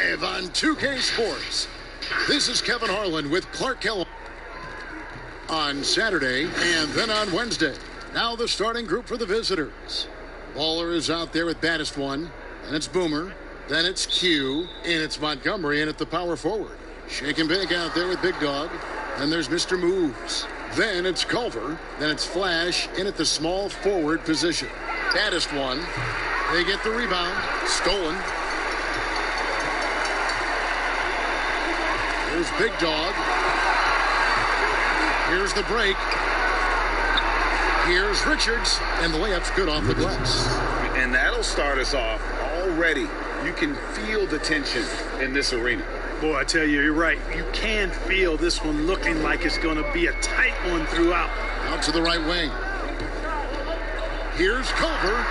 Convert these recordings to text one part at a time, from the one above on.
live on 2K Sports. This is Kevin Harlan with Clark Kellogg on Saturday and then on Wednesday. Now the starting group for the visitors. Baller is out there with baddest one. Then it's Boomer. Then it's Q. And it's Montgomery in at the power forward. Shake and bake out there with Big Dog. Then there's Mr. Moves. Then it's Culver. Then it's Flash in at the small forward position. Baddest one. They get the rebound. Stolen. Here's Big Dog. Here's the break. Here's Richards. And the layup's good off the glass. And that'll start us off already. You can feel the tension in this arena. Boy, I tell you, you're right. You can feel this one looking like it's going to be a tight one throughout. Out to the right wing. Here's Culver.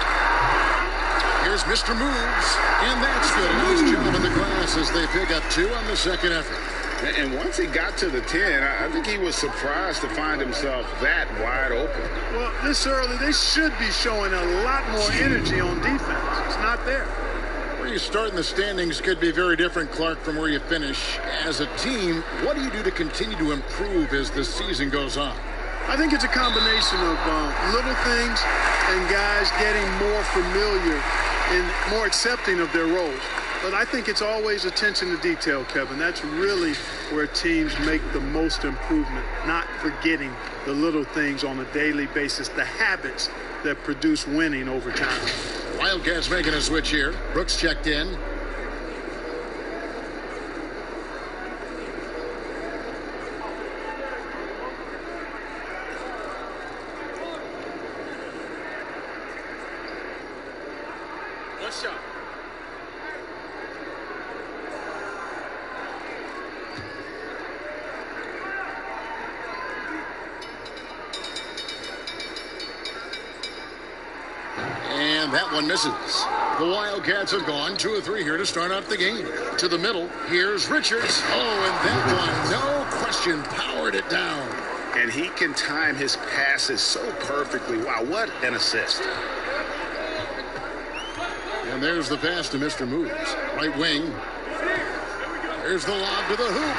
Here's Mr. Moves. And that's good. Nice job on the glass as they pick up two on the second effort. And once he got to the 10, I think he was surprised to find himself that wide open. Well, this early, they should be showing a lot more energy on defense. It's not there. Where you start in the standings could be very different, Clark, from where you finish. As a team, what do you do to continue to improve as the season goes on? I think it's a combination of little things and guys getting more familiar and more accepting of their roles. But I think it's always attention to detail, Kevin. That's really where teams make the most improvement, not forgetting the little things on a daily basis, the habits that produce winning over time. Wildcats making a switch here. Brooks checked in. One shot. And that one misses. The Wildcats have gone 2 of 3 here to start out the game. To the middle, here's Richards. Oh, and that one, no question, powered it down. And he can time his passes so perfectly. Wow, what an assist. And there's the pass to Mr. Moves. Right wing. There's the lob to the hoop.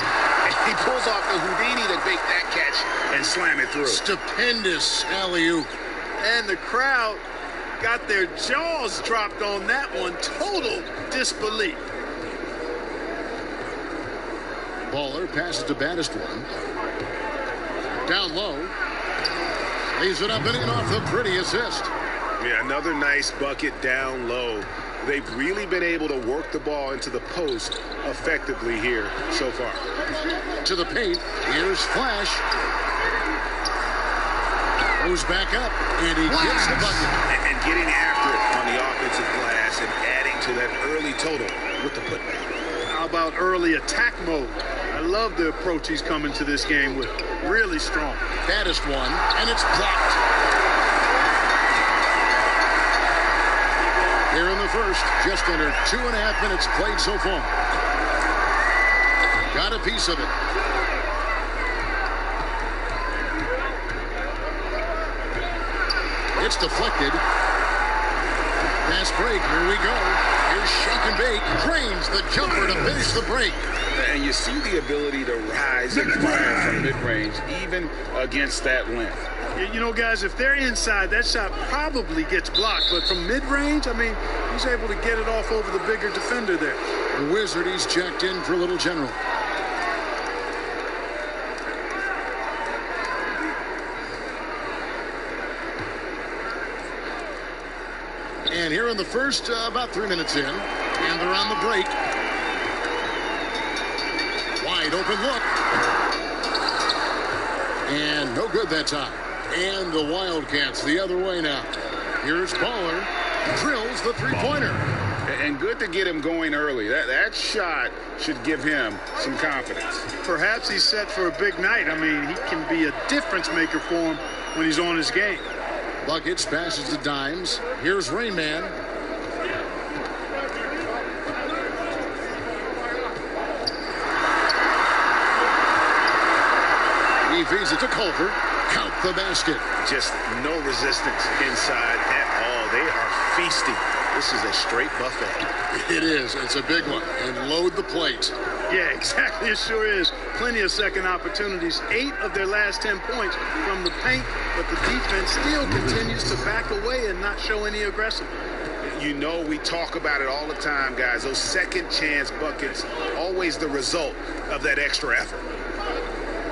He pulls off the Houdini to make that catch and slam it through. Stupendous alley-oop. And the crowd got their jaws dropped on that one. Total disbelief. Baller passes to baddest one. Down low. Lays it up and in off the pretty assist. Yeah, another nice bucket down low. They've really been able to work the ball into the post effectively here so far. To the paint. Here's Flash. Goes back up, and he gets the bucket. And getting after it on the offensive glass and adding to that early total with the putback. How about early attack mode? I love the approach he's coming to this game with. Really strong. Baddest one, and it's blocked. Here in the first, just under 2.5 minutes played so far. Got a piece of it. It's deflected. Pass break. Here we go. Here's Shake and Bake. Drains the jumper to finish the break. And you see the ability to rise and fire from mid-range, even against that length. You know, guys, if they're inside, that shot probably gets blocked. But from mid-range, I mean, he's able to get it off over the bigger defender there. The Wizard, he's checked in for Little General. And here in the first, about 3 minutes in, and they're on the break. Wide open look. And no good that time. And the Wildcats the other way now. Here's Baller. Drills the three-pointer. And good to get him going early. That shot should give him some confidence. Perhaps he's set for a big night. I mean, he can be a difference maker for him when he's on his game. Buckets, passes to Dimes. Here's Rain Man. He feeds it to Culver. Count the basket. Just no resistance inside at all. They are feasting This is a straight buffet. It is. It's a big one. And load the plate. Yeah, exactly. It sure is. Plenty of second opportunities. 8 of their last 10 points from the paint, but the defense still continues to back away and not show any aggressiveness. You know, we talk about it all the time, guys. Those second chance buckets, always the result of that extra effort.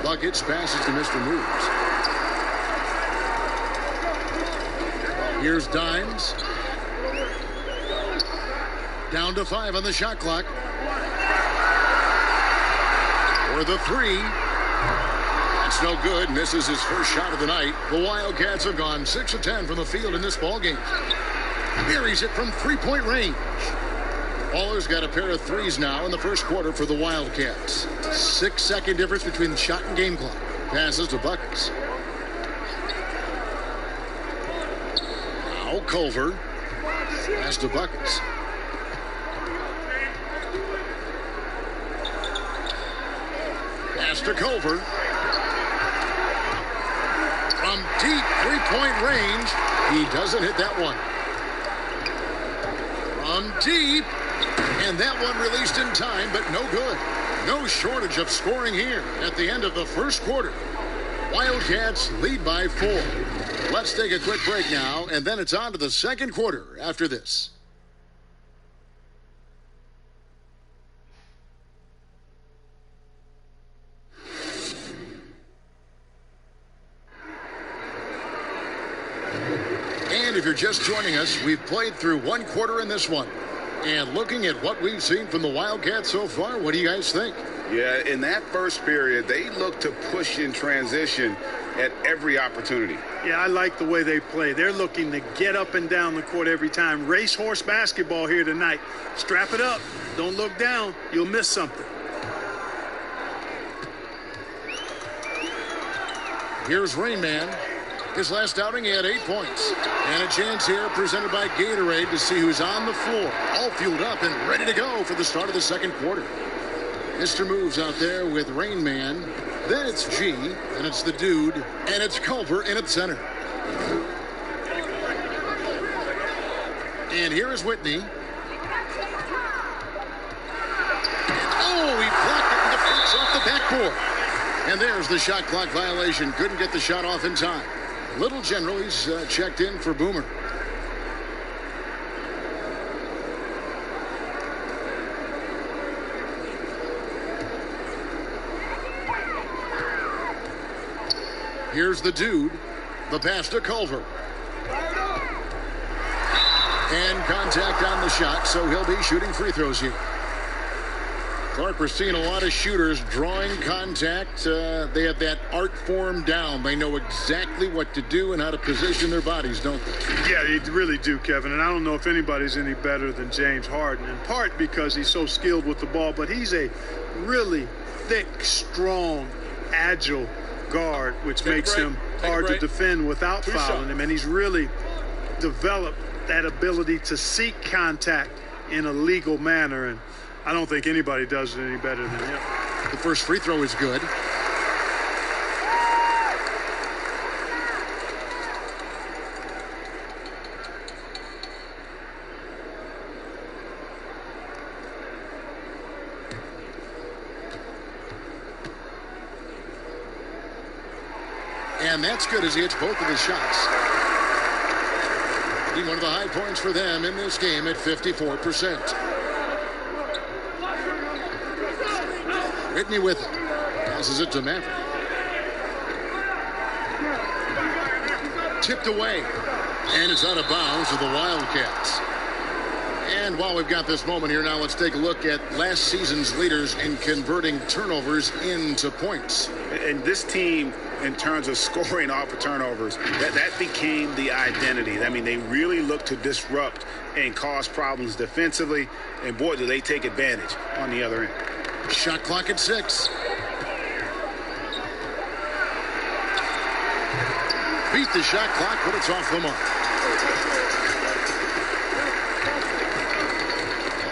Buckets passes to Mr. Moves. Here's Dimes. Down to 5 on the shot clock. For the 3. That's no good. Misses his first shot of the night. The Wildcats have gone 6 of 10 from the field in this ballgame. Buries it from 3-point range. Baller's got a pair of threes now in the first quarter for the Wildcats. 6-second difference between the shot and game clock. Passes to Buckets. Now Culver. Pass to Buckets. Pass to Culver. From deep 3-point range, he doesn't hit that one. From deep, and that one released in time, but no good. No shortage of scoring here at the end of the first quarter. Wildcats lead by 4. Let's take a quick break now, and then it's on to the second quarter after this. If you're just joining us, we've played through one quarter in this one. And looking at what we've seen from the Wildcats so far, what do you guys think? Yeah, in that first period, they looked to push in transition at every opportunity. Yeah, I like the way they play. They're looking to get up and down the court every time. Racehorse basketball here tonight. Strap it up. Don't look down. You'll miss something. Here's Rain Man. His last outing, he had 8 points. And a chance here presented by Gatorade to see who's on the floor. All fueled up and ready to go for the start of the second quarter. Mr. Moves out there with Rain Man. Then it's G, and it's the Dude, and it's Culver in at center. And here is Whitney. Oh, he blocked it and deflects off the backboard. And there's the shot clock violation. Couldn't get the shot off in time. Little General, he's checked in for Boomer. Here's the Dude. The pass to Culver. And contact on the shot, so he'll be shooting free throws here. Clark, we're seeing a lot of shooters drawing contact. They have that art form down. They know exactly what to do and how to position their bodies, don't they? Yeah, they really do, Kevin. And I don't know if anybody's any better than James Harden, in part because he's so skilled with the ball, but he's a really thick, strong, agile guard, which makes him hard to defend without fouling him. And he's really developed that ability to seek contact in a legal manner. And I don't think anybody does it any better than him. The first free throw is good. And that's good as he hits both of his shots. One of the high points for them in this game at 54%. Whitney with it. Passes it to Maverick. Tipped away. And it's out of bounds to the Wildcats. And while we've got this moment here now, let's take a look at last season's leaders in converting turnovers into points. And this team, in terms of scoring off of turnovers, that became the identity. I mean, they really look to disrupt and cause problems defensively. And boy, do they take advantage on the other end. Shot clock at 6. Beat the shot clock, but it's off the mark.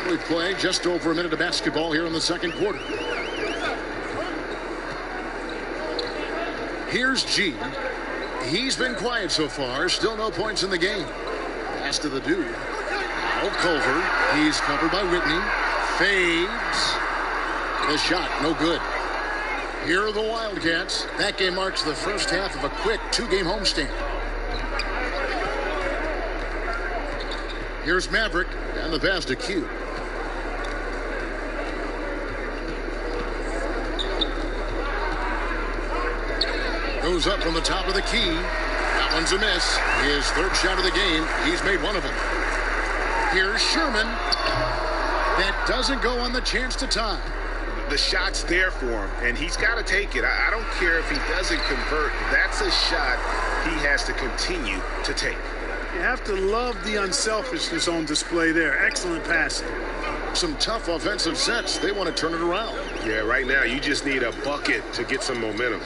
We play just over a minute of basketball here in the second quarter. Here's G. He's been quiet so far. Still no points in the game. Pass to the Dude. Now Culver. He's covered by Whitney. Fades. The shot, no good. Here are the Wildcats. That game marks the first half of a quick two-game homestand. Here's Maverick, and the pass to Q. Goes up from the top of the key. That one's a miss. His third shot of the game. He's made one of them. Here's Sherman. That doesn't go on the chance to tie. The shot's there for him, and he's got to take it. I don't care if he doesn't convert. That's a shot he has to continue to take. You have to love the unselfishness on display there. Excellent passing. Some tough offensive sets. They want to turn it around. Yeah, right now you just need a bucket to get some momentum.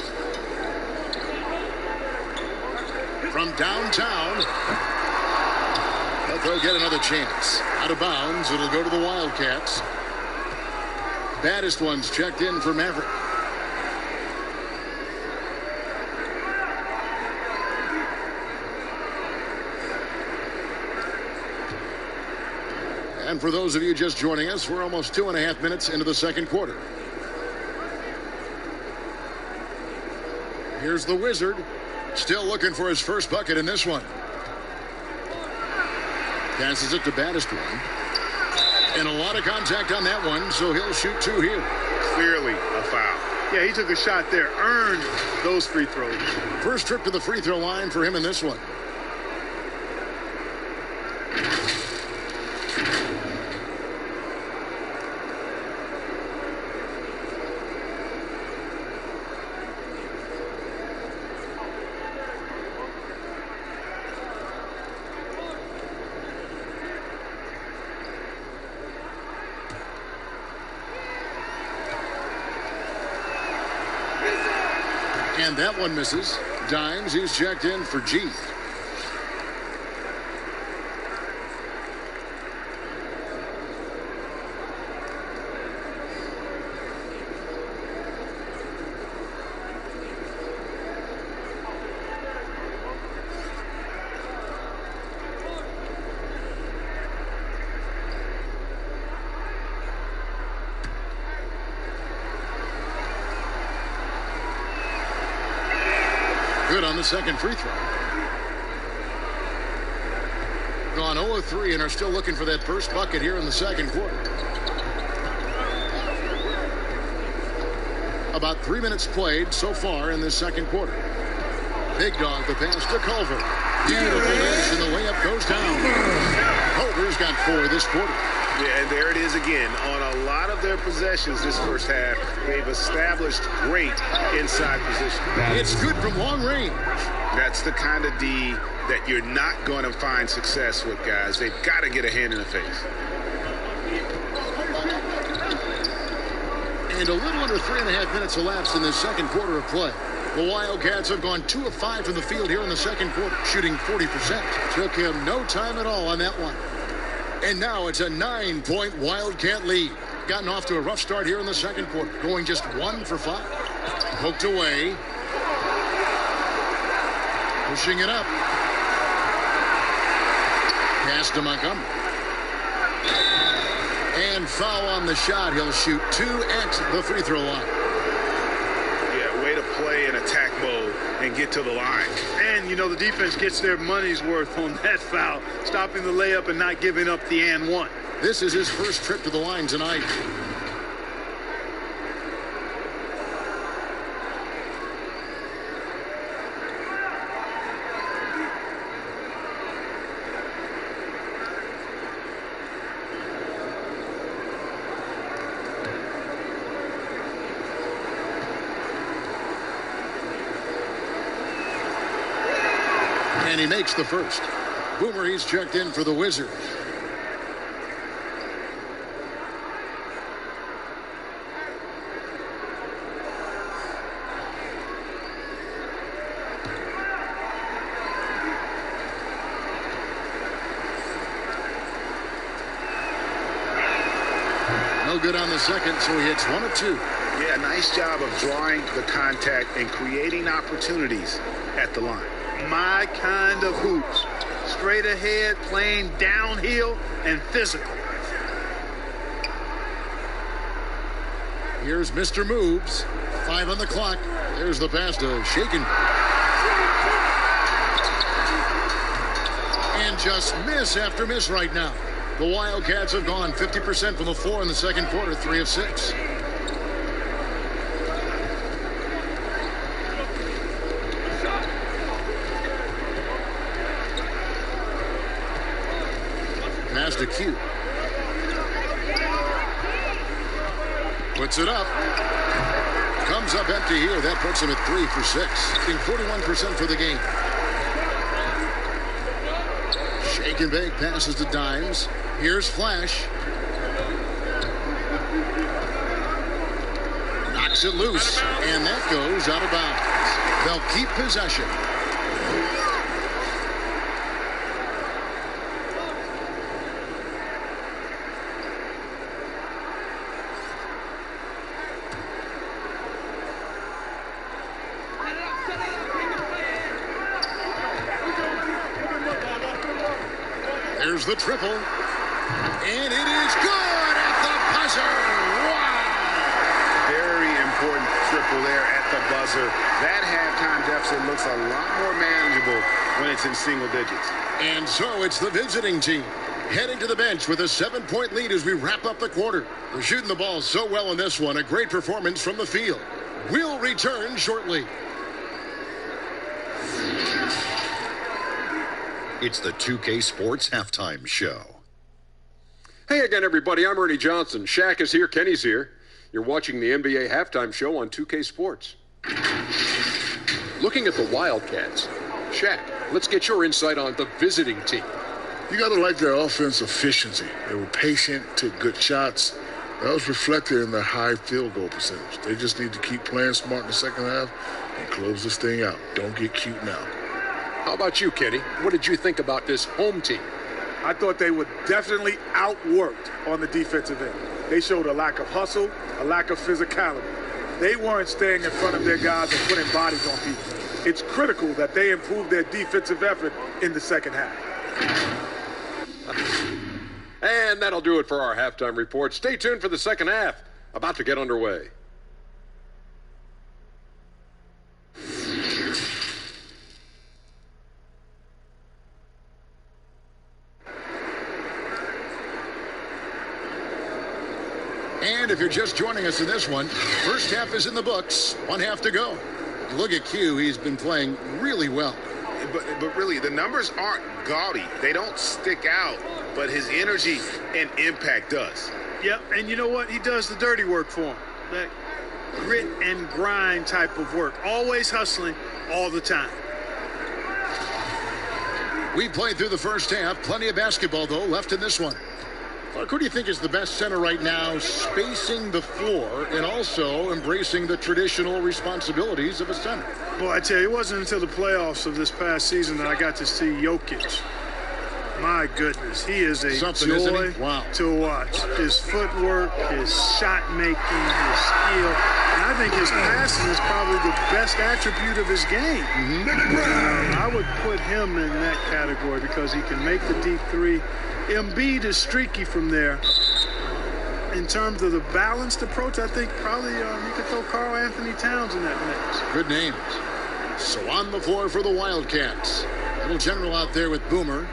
From downtown, but they'll get another chance. Out of bounds, it'll go to the Wildcats. Baddest ones checked in for Maverick. And for those of you just joining us, we're almost 2.5 minutes into the second quarter. Here's the Wizard. Still looking for his first bucket in this one. Passes it to Baddest one. And a lot of contact on that one, so he'll shoot two here. Clearly a foul. Yeah, he took a shot there. Earned those free throws. First trip to the free throw line for him in this one. And that one misses. Dimes, he's checked in for G. Good on the second free throw. Gone 0-3 and are still looking for that first bucket here in the second quarter. About 3 minutes played so far in this second quarter. Big Dog, the pass to Culver. Beautiful dish, and the layup goes down. Culver's got 4 this quarter. Yeah, and there it is again. On a lot of their possessions this first half, they've established great inside position. It's good from long range. That's the kind of D that you're not going to find success with, guys. They've got to get a hand in the face. And a little under 3.5 minutes elapsed in this second quarter of play. The Wildcats have gone 2 of 5 from the field here in the second quarter, shooting 40%. Took him no time at all on that one. And now it's a 9-point Wildcat lead. Gotten off to a rough start here in the second quarter, going just 1 for 5. Poked away. Pushing it up. Pass to Montgomery. And foul on the shot. He'll shoot 2 at the free throw line. Yeah, way to play an attack mode and get to the line. And, you know, the defense gets their money's worth on that foul, stopping the layup and not giving up the and one. This is his first trip to the line tonight. And he makes the first. Boomer, he's checked in for the Wizards. No good on the second, so he hits 1 of 2. Yeah, nice job of drawing the contact and creating opportunities at the line. My kind of hoops. straight ahead, playing downhill, and physical. Here's Mr. Moves. 5 on the clock. There's the pass to Shaken. And just miss after miss right now. The Wildcats have gone 50% from the floor in the second quarter, 3 of 6. Pass to Q. Puts it up. Comes up empty here. That puts him at 3 for 6. Shooting 41% for the game. Shake and bake passes to Dimes. Here's Flash. Knocks it loose. And that goes out of bounds. They'll keep possession. There's the triple. And it is good at the buzzer. Wow. Very important triple there at the buzzer. That halftime deficit looks a lot more manageable when it's in single digits. And so it's the visiting team heading to the bench with a 7-point lead as we wrap up the quarter. They're shooting the ball so well in this one. A great performance from the field. We'll return shortly. It's the 2K Sports Halftime Show. Hey again, everybody. I'm Ernie Johnson. Shaq is here. Kenny's here. You're watching the NBA Halftime Show on 2K Sports. Looking at the Wildcats. Shaq, let's get your insight on the visiting team. You got to like their offense efficiency. They were patient, took good shots. That was reflected in their high field goal percentage. They just need to keep playing smart in the second half and close this thing out. Don't get cute now. How about you, Kenny? What did you think about this home team? I thought they were definitely outworked on the defensive end. They showed a lack of hustle, a lack of physicality. They weren't staying in front of their guys and putting bodies on people. It's critical that they improve their defensive effort in the second half. And that'll do it for our halftime report. Stay tuned for the second half. About to get underway. And if you're just joining us in this one, first half is in the books. 1 half to go. Look at Q. He's been playing really well. But really, the numbers aren't gaudy. They don't stick out, but his energy and impact does. Yep, and you know what? He does the dirty work for him. That grit and grind type of work. Always hustling all the time. We played through the first half. Plenty of basketball, though, left in this one. Clark, who do you think is the best center right now, spacing the floor and also embracing the traditional responsibilities of a center? Boy, I tell you, it wasn't until the playoffs of this past season that I got to see Jokic. My goodness, he is a joy to watch. His footwork, his shot making, his skill, and I think his passing is probably the best attribute of his game. I would put him in that category because he can make the deep three. Embiid is streaky from there. In terms of the balanced approach, I think probably you could throw Karl Anthony Towns in that mix. Good names. So on the floor for the Wildcats. Little general out there with Boomer.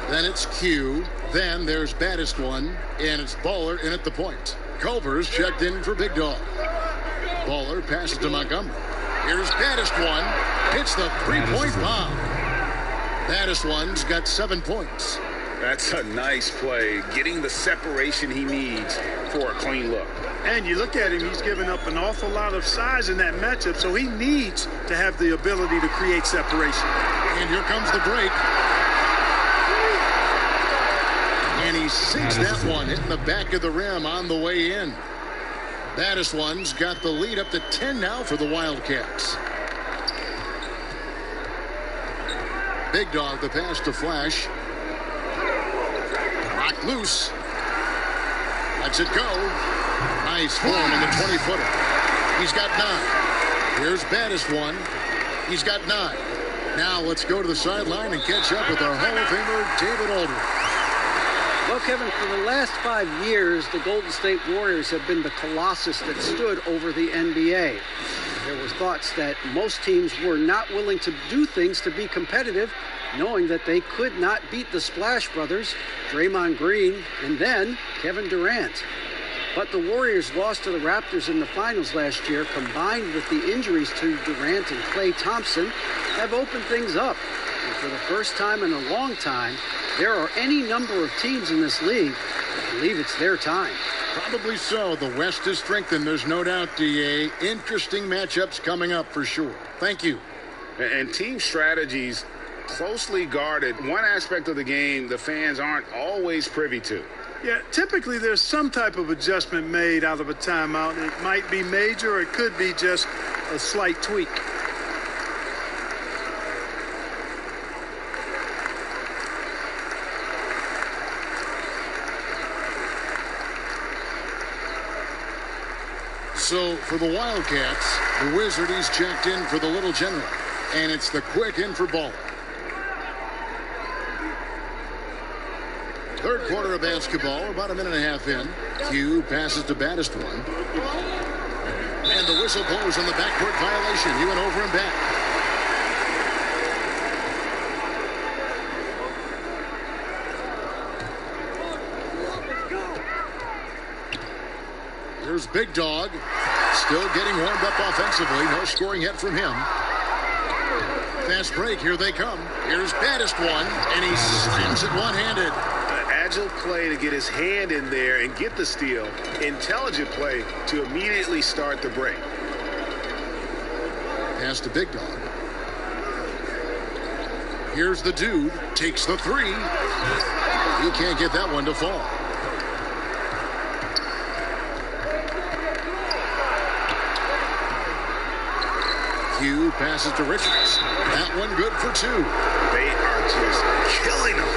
Then it's Q. Then there's baddest one. And it's Baller in at the point. Culver's checked in for Big Dog. Baller passes to Montgomery. Here's baddest one. Hits the three-point bomb. Baddest one's got 7 points. That's a nice play, getting the separation he needs for a clean look. And you look at him, he's given up an awful lot of size in that matchup, so he needs to have the ability to create separation. And here comes the break. And he sinks that one, hitting the back of the rim on the way in. Baddest one's got the lead up to 10 now for the Wildcats. Big Dog, the pass to Flash. Knocked loose. Lets it go. Nice form on the 20-footer. He's got 9. Here's baddest one. He's got 9. Now let's go to the sideline and catch up with our Hall of Famer, David Aldridge. Well, Kevin, for the last 5 years, the Golden State Warriors have been the colossus that stood over the NBA. There were thoughts that most teams were not willing to do things to be competitive, knowing that they could not beat the Splash Brothers, Draymond Green, and then Kevin Durant. But the Warriors lost to the Raptors in the finals last year, combined with the injuries to Durant and Klay Thompson, have opened things up. And for the first time in a long time, there are any number of teams in this league that believe it's their time. Probably so. The West is strengthened. There's no doubt, DA. Interesting matchups coming up for sure. Thank you. And team strategies closely guarded. One aspect of the game the fans aren't always privy to. Yeah, typically there's some type of adjustment made out of a timeout. It might be major, or it could be just a slight tweak. So for the Wildcats, the Wizard, he's checked in for the Little General. And it's the quick in for Ball. Third quarter of basketball, about a minute and a half in. Q passes to Baddest one. And the whistle blows on the backcourt violation. He went over and back. Here's Big Dog. Still getting warmed up offensively. No scoring yet from him. Fast break. Here they come. Here's Baddest one. And he slams it one-handed. Agile play to get his hand in there and get the steal. Intelligent play to immediately start the break. Pass to Big Dog. Here's the dude. Takes the three. He can't get that one to fall. Q passes to Richards. That one good for two. They are just killing them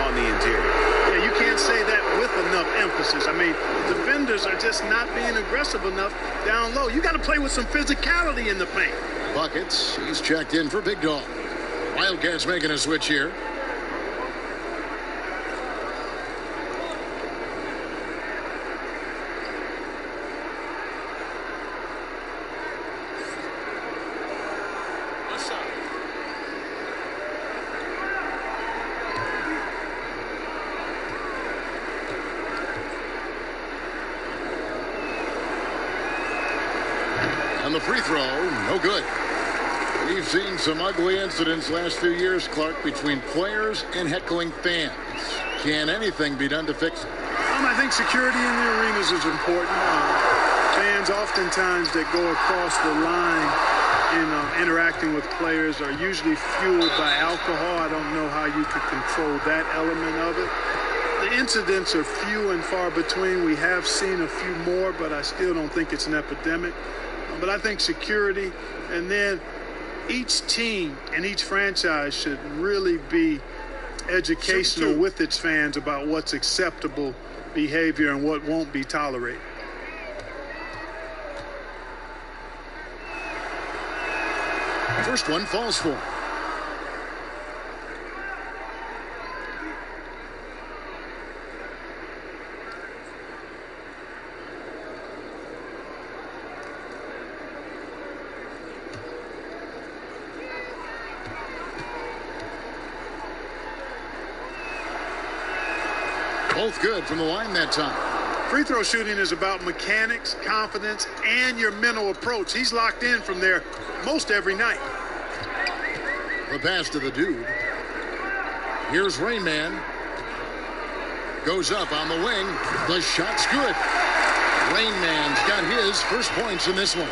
on the interior. Yeah, you can't say that with enough emphasis. I mean, defenders are just not being aggressive enough down low. You got to play with some physicality in the paint. Buckets. He's checked in for Big Dog. Wildcats making a switch here. And the free throw, no good. We've seen some ugly incidents last few years, Clark, between players and heckling fans. Can anything be done to fix it? I think security in the arenas is important. Fans oftentimes that go across the line in interacting with players are usually fueled by alcohol. I don't know how you could control that element of it. The incidents are few and far between. We have seen a few more, but I still don't think it's an epidemic. But I think security, and then each team and each franchise should really be educational with its fans about what's acceptable behavior and what won't be tolerated. First one falls for him. Both good from the line that time. Free throw shooting is about mechanics, confidence, and your mental approach. He's locked in from there most every night. The pass to the dude. Here's Rain Man. Goes up on the wing. The shot's good. Rain Man's got his first points in this one.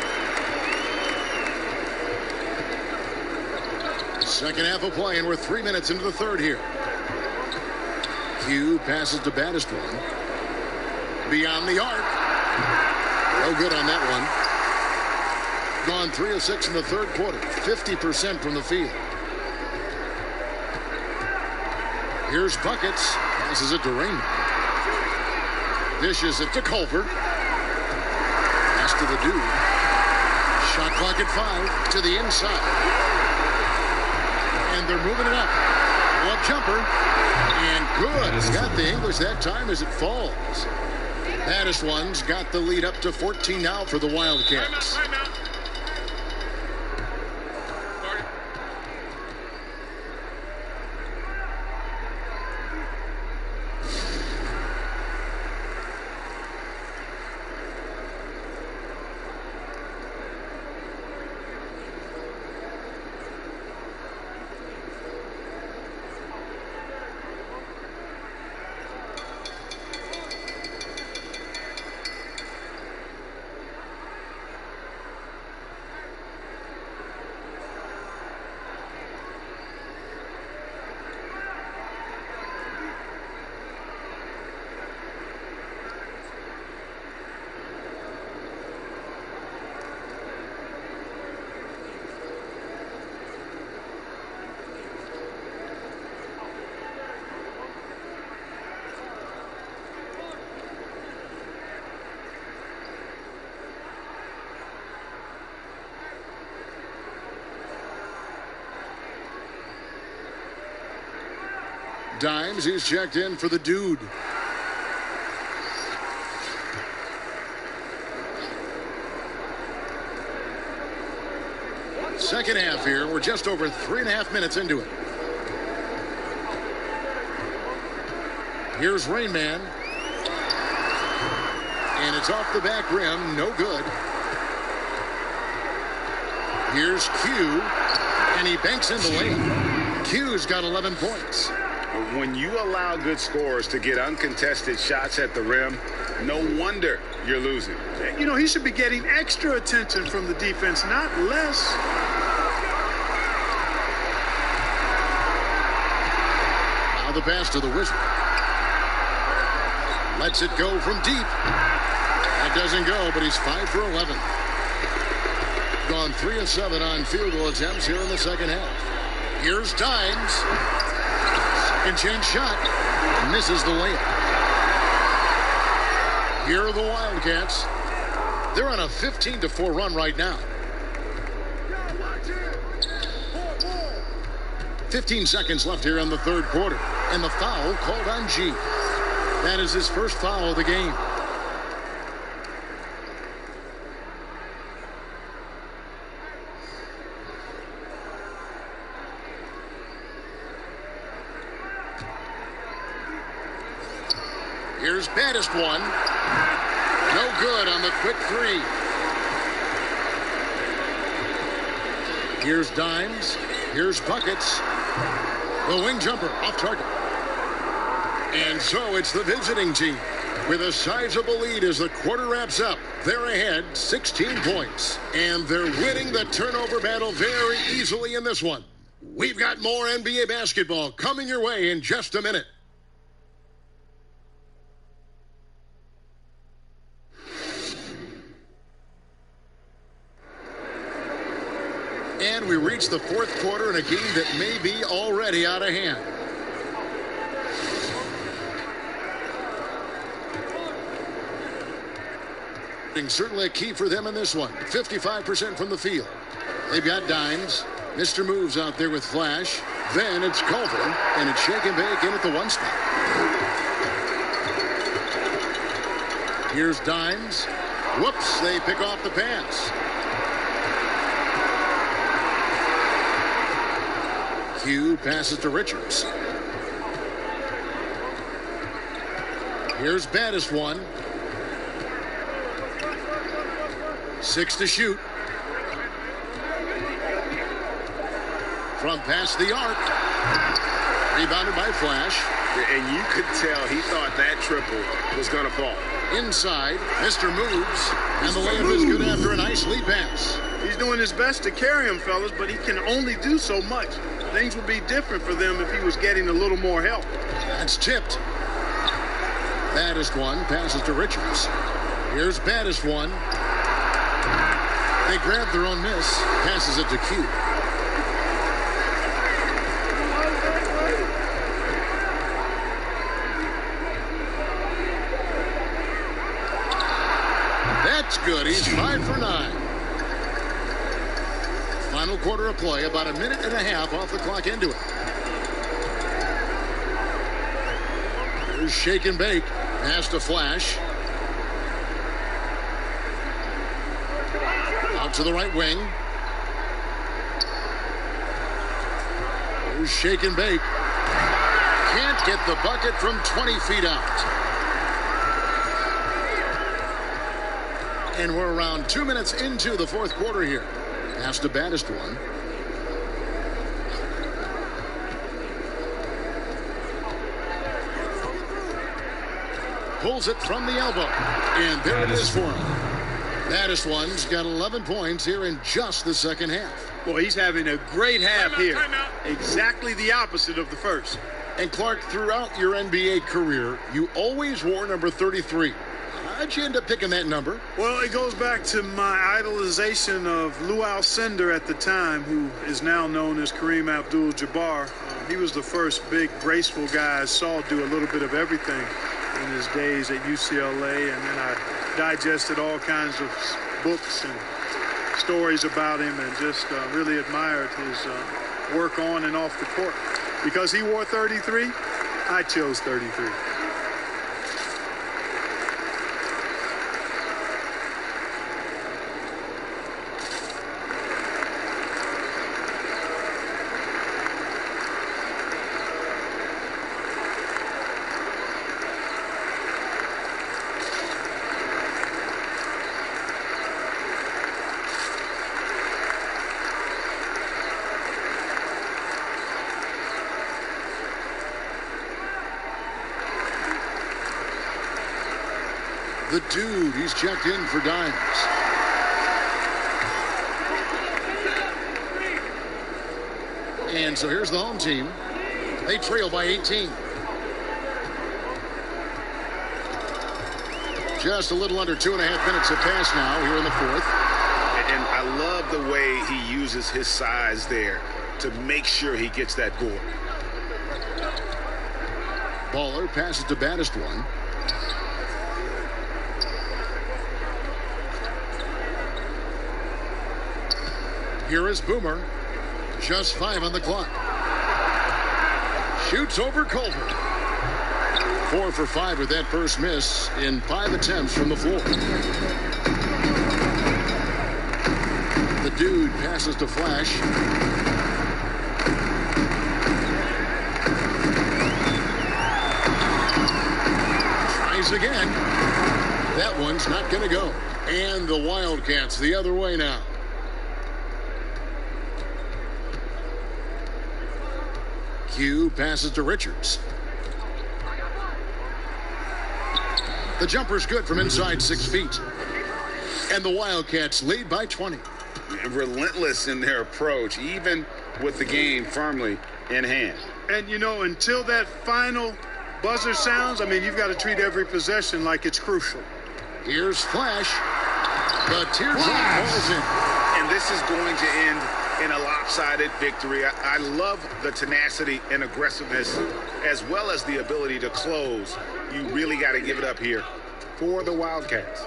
Second half of play, and we're 3 minutes into the third here. Q passes to Baddest one. Beyond the arc. No good on that one. Gone 3 of 6 in the third quarter. 50% from the field. Here's Buckets. Passes it to Raymond. Dishes it to Culver. Pass to the dude. Shot clock at 5 to the inside. and they're moving it up. Pull-up jumper. And good. It's got the English that time as it falls. Baddest One's got the lead up to 14 now for the Wildcats. Dimes, he's checked in for the dude. Second half here. We're just over 3.5 minutes into it. Here's Rain Man. And it's off the back rim. No good. Here's Q. And he banks in the lane. Q's got 11 points. When you allow good scorers to get uncontested shots at the rim, no wonder you're losing. You know, he should be getting extra attention from the defense, not less. Now the pass to the Wizard. Lets it go from deep. That doesn't go, but he's 5 for 11. Gone 3 of 7 on field goal attempts here in the second half. Here's Dimes. Second chance shot. Misses the layup. Here are the Wildcats. They're on a 15-4 run right now. 15 seconds left here in the third quarter. And the foul called on G. That is his first foul of the game. Here's Baddest One. No good on the quick three. Here's Dimes. Here's Buckets. The wing jumper off target. And so it's the visiting team with a sizable lead as the quarter wraps up. They're ahead 16 points. And they're winning the turnover battle very easily in this one. We've got more NBA basketball coming your way in just a minute. And we reach the fourth quarter in a game that may be already out of hand. Certainly a key for them in this one. 55% from the field. They've got Dimes. Mr. Moves out there with Flash. Then it's Culver, and it's shake and bake in at the one spot. Here's Dimes. Whoops, they pick off the pass. Q passes to Richards. Here's Baddest One. 6 to shoot. From past the arc. Rebounded by Flash. And you could tell he thought that triple was going to fall. Inside, Mr. Moves. And the layup is good after a nice lead pass. He's doing his best to carry him, fellas, but he can only do so much. Things would be different for them if he was getting a little more help. That's tipped. Baddest One passes to Richards. Here's Baddest One. They grab their own miss. Passes it to Q. That's good. He's 5 for 9. Final quarter of play, about a minute and a half off the clock into it. Here's shake and bake. Pass to Flash. Out to the right wing. Here's shake and bake. Can't get the bucket from 20 feet out. And we're around 2 minutes into the fourth quarter here. Pass to Baddest one. Pulls it from the elbow. And there it is for him. Baddest one's got 11 points here in just the second half. Well, he's having a great half here. Exactly the opposite of the first. And Clark, throughout your NBA career, you always wore number 33. How'd you end up picking that number? Well, it goes back to my idolization of Lou Alcindor at the time, who is now known as Kareem Abdul-Jabbar. He was the first big, graceful guy I saw do a little bit of everything in his days at UCLA, and then I digested all kinds of books and stories about him and just really admired his work on and off the court. Because he wore 33, I chose 33. The dude, he's checked in for Dimes. And so here's the home team. They trail by 18. Just a little under 2.5 minutes have passed now here in the fourth. And I love the way he uses his size there to make sure he gets that board. Baller passes to Baddest one. Here is Boomer. Just 5 on the clock. Shoots over Colbert. 4 for 5 with that first miss in 5 attempts from the floor. The dude passes to Flash. Tries again. That one's not going to go. And the Wildcats the other way now. Q passes to Richards. The jumper's good from inside 6 feet. And the Wildcats lead by 20. Relentless in their approach, even with the game firmly in hand. And, you know, until that final buzzer sounds, I mean, you've got to treat every possession like it's crucial. Here's Flash. The teardrop falls in. And this is going to end in a lopsided victory. I love the tenacity and aggressiveness as well as the ability to close. You really got to give it up here for the Wildcats.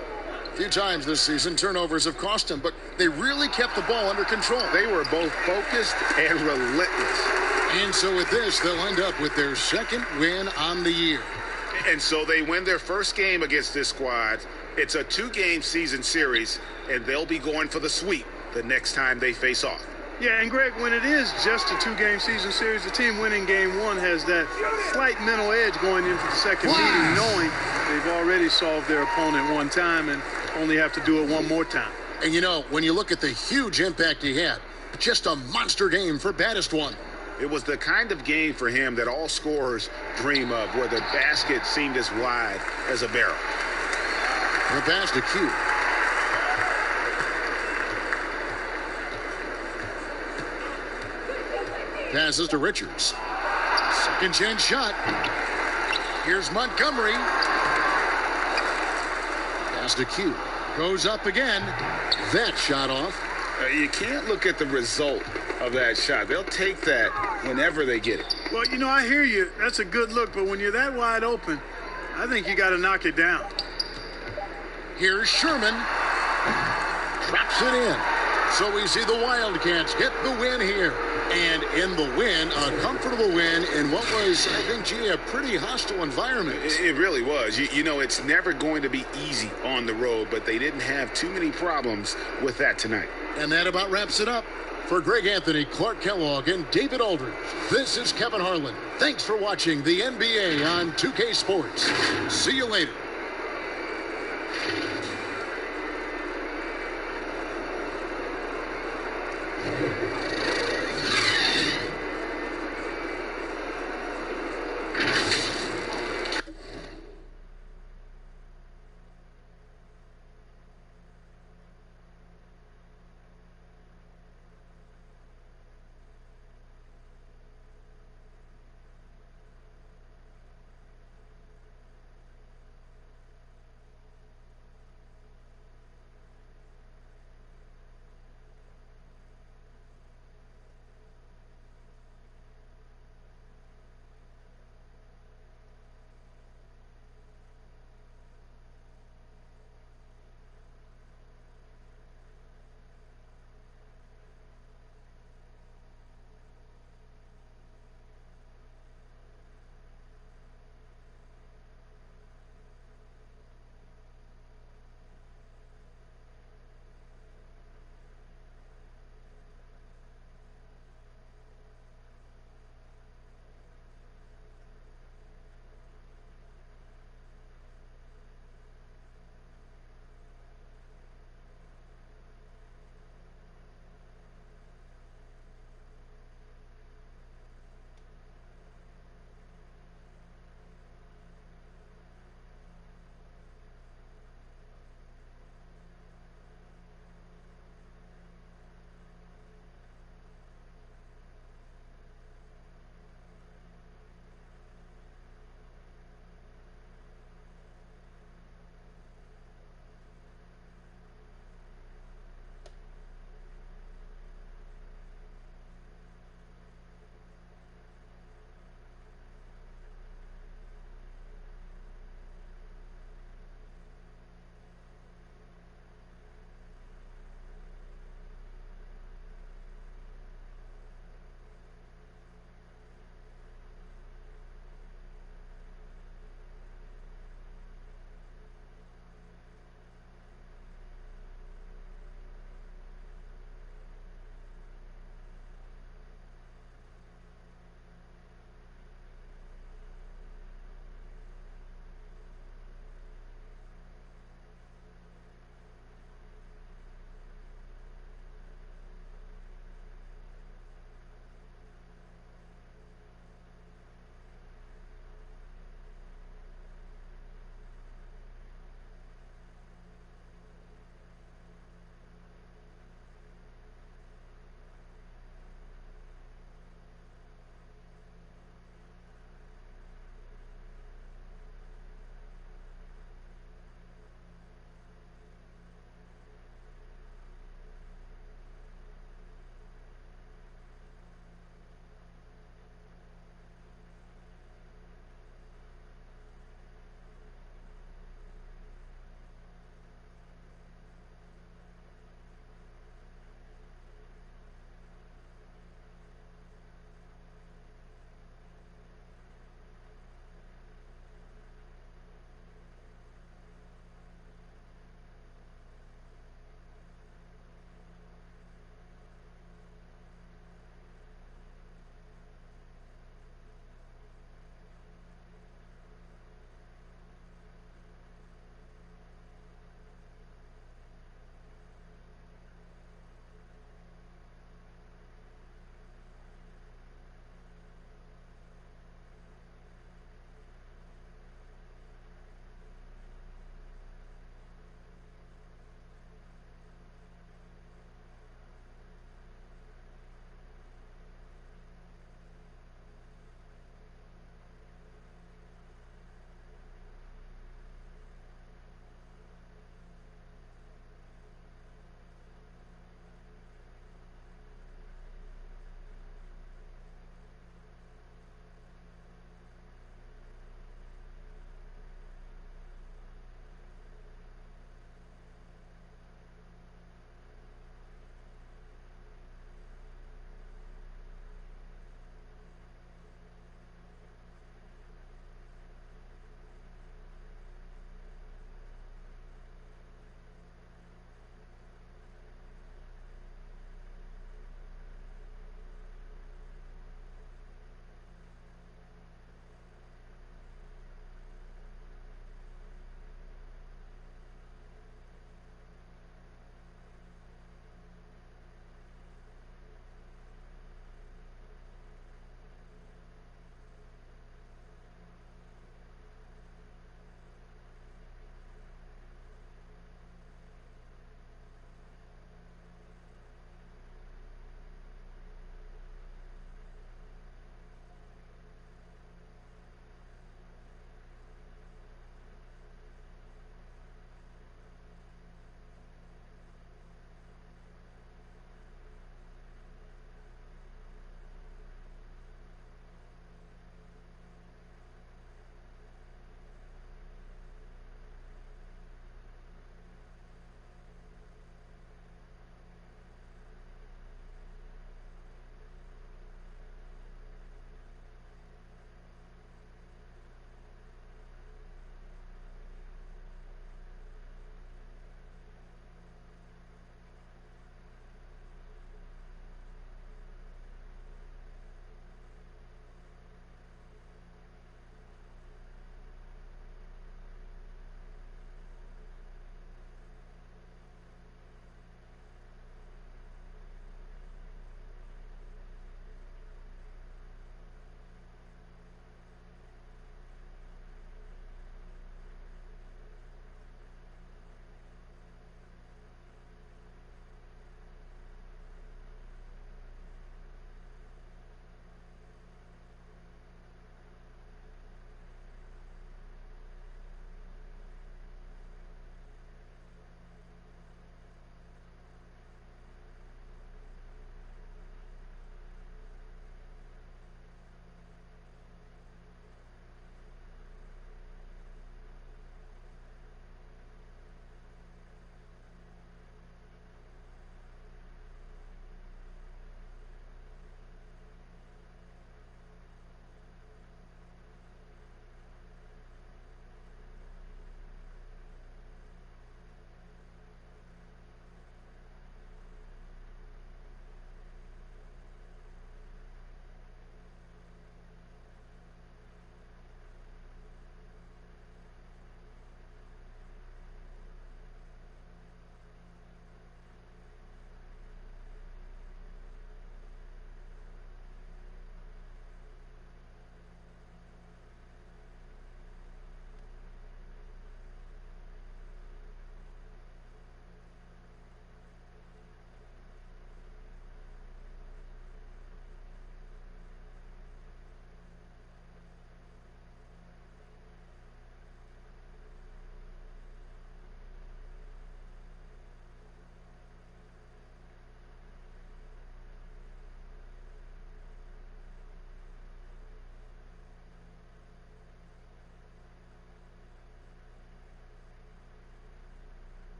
A few times this season, turnovers have cost them, but they really kept the ball under control. They were both focused and relentless. And so with this, they'll end up with their second win on the year. And so they win their first game against this squad. It's a 2-game season series, and they'll be going for the sweep the next time they face off. Yeah, and Greg, when it is just a 2-game season series, the team winning game 1 has that slight mental edge going into the second meeting, knowing they've already solved their opponent one time and only have to do it one more time. And you know, when you look at the huge impact he had, just a monster game for Baddest one. It was the kind of game for him that all scorers dream of, where the basket seemed as wide as a barrel. The pass to Q. Passes to Richards. Second chance shot. Here's Montgomery. Pass to Q. Goes up again. That shot off. You can't look at the result of that shot. They'll take that whenever they get it. Well, you know, I hear you. That's a good look. But when you're that wide open, I think you got to knock it down. Here's Sherman. Drops it in. So we see the Wildcats get the win here. And in the win, a comfortable win in what was, I think, G, a pretty hostile environment. It really was. You know, it's never going to be easy on the road, but they didn't have too many problems with that tonight. And that about wraps it up. For Greg Anthony, Clark Kellogg, and David Aldridge, this is Kevin Harlan. Thanks for watching the NBA on 2K Sports. See you later.